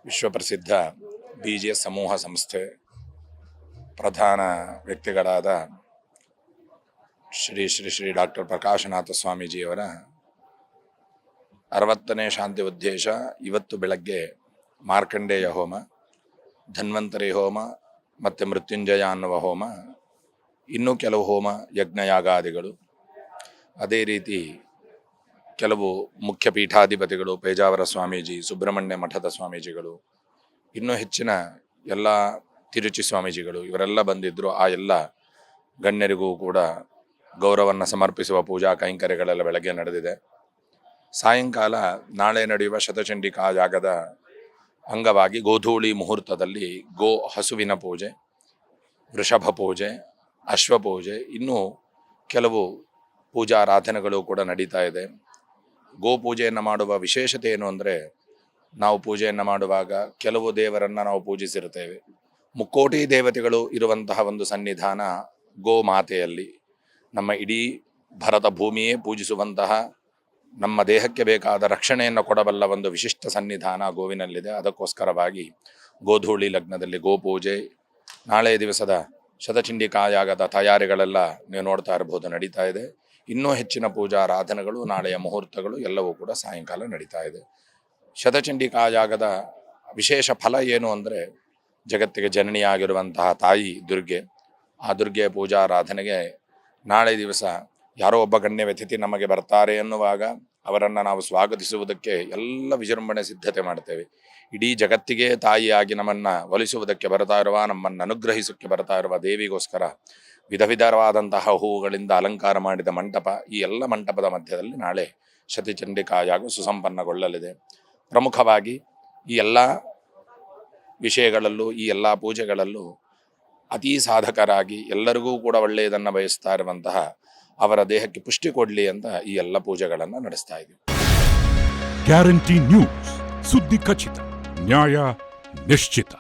ವಿಶ್ವಪ್ರಸಿದ್ಧ BGS ಸಮೂಹ ಸಂಸ್ಥೆ ಪ್ರಧಾನ ವ್ಯಕ್ತಿಗಳಾದ ಶ್ರೀ ಡಾಕ್ಟರ್ ಪ್ರಕಾಶನಾಥ ಸ್ವಾಮೀಜಿಯವರ 60ನೇ ಶಾಂತಿ ಉದ್ದೇಶ ಇವತ್ತು ಬೆಳಗ್ಗೆ ಮಾರ್ಕಂಡೇಯ ಹೋಮ, ಧನ್ವಂತರಿ ಹೋಮ ಮತ್ತು ಮೃತ್ಯುಂಜಯ ಅನ್ನುವ ಹೋಮ, ಇನ್ನೂ ಕೆಲವು ಹೋಮ ಯಜ್ಞಯಾಗಾದಿಗಳು, ಅದೇ ರೀತಿ ಕೆಲವು ಮುಖ್ಯ ಪೀಠಾಧಿಪತಿಗಳು, ಪೇಜಾವರ ಸ್ವಾಮೀಜಿ, ಸುಬ್ರಹ್ಮಣ್ಯ ಮಠದ ಸ್ವಾಮೀಜಿಗಳು, ಇನ್ನೂ ಹೆಚ್ಚಿನ ಎಲ್ಲ ತಿರುಚಿ ಸ್ವಾಮೀಜಿಗಳು ಇವರೆಲ್ಲ ಬಂದಿದ್ದರು. ಆ ಎಲ್ಲ ಗಣ್ಯರಿಗೂ ಕೂಡ ಗೌರವವನ್ನು ಸಮರ್ಪಿಸುವ ಪೂಜಾ ಕೈಂಕರ್ಯಗಳೆಲ್ಲ ಬೆಳಗ್ಗೆ ನಡೆದಿದೆ. ಸಾಯಂಕಾಲ ನಾಳೆ ನಡೆಯುವ ಶತಚಂಡಿಕಾ ಯಾಗದ ಅಂಗವಾಗಿ ಗೋಧೂಳಿ ಮುಹೂರ್ತದಲ್ಲಿ ಹಸುವಿನ ಪೂಜೆ, ವೃಷಭ ಪೂಜೆ, ಅಶ್ವಪೂಜೆ, ಇನ್ನೂ ಕೆಲವು ಪೂಜಾರಾಧನೆಗಳು ಕೂಡ ನಡೀತಾ ಇದೆ. ಗೋಪೂಜೆಯನ್ನು ಮಾಡುವ ವಿಶೇಷತೆ ಏನು ಅಂದರೆ, ನಾವು ಪೂಜೆಯನ್ನು ಮಾಡುವಾಗ ಕೆಲವು ದೇವರನ್ನು ನಾವು ಪೂಜಿಸಿರ್ತೇವೆ. ಮುಕ್ಕೋಟಿ ದೇವತೆಗಳು ಇರುವಂತಹ ಒಂದು ಸನ್ನಿಧಾನ ಗೋಮಾತೆಯಲ್ಲಿ. ನಮ್ಮ ಇಡೀ ಭರತ ಭೂಮಿಯೇ ಪೂಜಿಸುವಂತಹ, ನಮ್ಮ ದೇಹಕ್ಕೆ ಬೇಕಾದ ರಕ್ಷಣೆಯನ್ನು ಕೊಡಬಲ್ಲ ಒಂದು ವಿಶಿಷ್ಟ ಸನ್ನಿಧಾನ ಗೋವಿನಲ್ಲಿದೆ. ಅದಕ್ಕೋಸ್ಕರವಾಗಿ ಗೋಧೂಳಿ ಲಗ್ನದಲ್ಲಿ ಗೋಪೂಜೆ, ನಾಳೆ ದಿವಸದ ಶತಚಂಡಿಕಾಯಾಗದ ತಯಾರಿಗಳೆಲ್ಲ ನೀವು ನೋಡ್ತಾ ಇರಬಹುದು ನಡೀತಾ ಇದೆ. ಇನ್ನೂ ಹೆಚ್ಚಿನ ಪೂಜಾರಾಧನೆಗಳು, ನಾಳೆಯ ಮುಹೂರ್ತಗಳು ಎಲ್ಲವೂ ಕೂಡ ಸಾಯಂಕಾಲ ನಡೀತಾ ಇದೆ. ಶತಚಂಡಿಕಾಯಾಗದ ವಿಶೇಷ ಫಲ ಏನು ಅಂದರೆ, ಜಗತ್ತಿಗೆ ಜನನಿಯಾಗಿರುವಂತಹ ತಾಯಿ ದುರ್ಗೆ, ಆ ದುರ್ಗೆಯ ಪೂಜಾರಾಧನೆಗೆ ನಾಳೆ ದಿವಸ ಯಾರೋ ಒಬ್ಬ ಗಣ್ಯ ವ್ಯತಿಥಿ ನಮಗೆ ಬರ್ತಾರೆ ಎನ್ನುವಾಗ ಅವರನ್ನು ನಾವು ಸ್ವಾಗತಿಸುವುದಕ್ಕೆ ಎಲ್ಲ ವಿಜೃಂಭಣೆ ಸಿದ್ಧತೆ ಮಾಡ್ತೇವೆ. ಇಡೀ ಜಗತ್ತಿಗೆ ತಾಯಿಯಾಗಿ ನಮ್ಮನ್ನು ಒಲಿಸುವುದಕ್ಕೆ ಬರ್ತಾ ಇರುವ, ನಮ್ಮನ್ನು ಅನುಗ್ರಹಿಸೋಕ್ಕೆ ಬರ್ತಾ ಇರುವ ದೇವಿಗೋಸ್ಕರ ವಿಧ ವಿಧವಾದಂತಹ ಹೂವುಗಳಿಂದ ಅಲಂಕಾರ ಮಾಡಿದ ಮಂಟಪ, ಈ ಎಲ್ಲ ಮಂಟಪದ ಮಧ್ಯದಲ್ಲಿ ನಾಳೆ ಶತಚಂಡಿಕಾಯಾಗ ಸುಸಂಪನ್ನಗೊಳ್ಳಲಿದೆ. ಪ್ರಮುಖವಾಗಿ ಈ ಎಲ್ಲ ವಿಷಯಗಳಲ್ಲೂ, ಈ ಎಲ್ಲ ಪೂಜೆಗಳಲ್ಲೂ ಅತೀ ಸಾಧಕರಾಗಿ ಎಲ್ಲರಿಗೂ ಕೂಡ ಒಳ್ಳೆಯದನ್ನು ಬಯಸ್ತಾ ಇರುವಂತಹ, ಅವರ ದೇಹಕ್ಕೆ ಪುಷ್ಟಿ ಕೊಡಲಿ ಅಂತ ಈ ಎಲ್ಲ ಪೂಜೆಗಳನ್ನು ನಡೆಸ್ತಾ ಇದ್ದೀವಿ. ಗ್ಯಾರಂಟಿ ನ್ಯೂಸ್, ಸುದ್ದಿ ಖಚಿತ, ನ್ಯಾಯ ನಿಶ್ಚಿತ.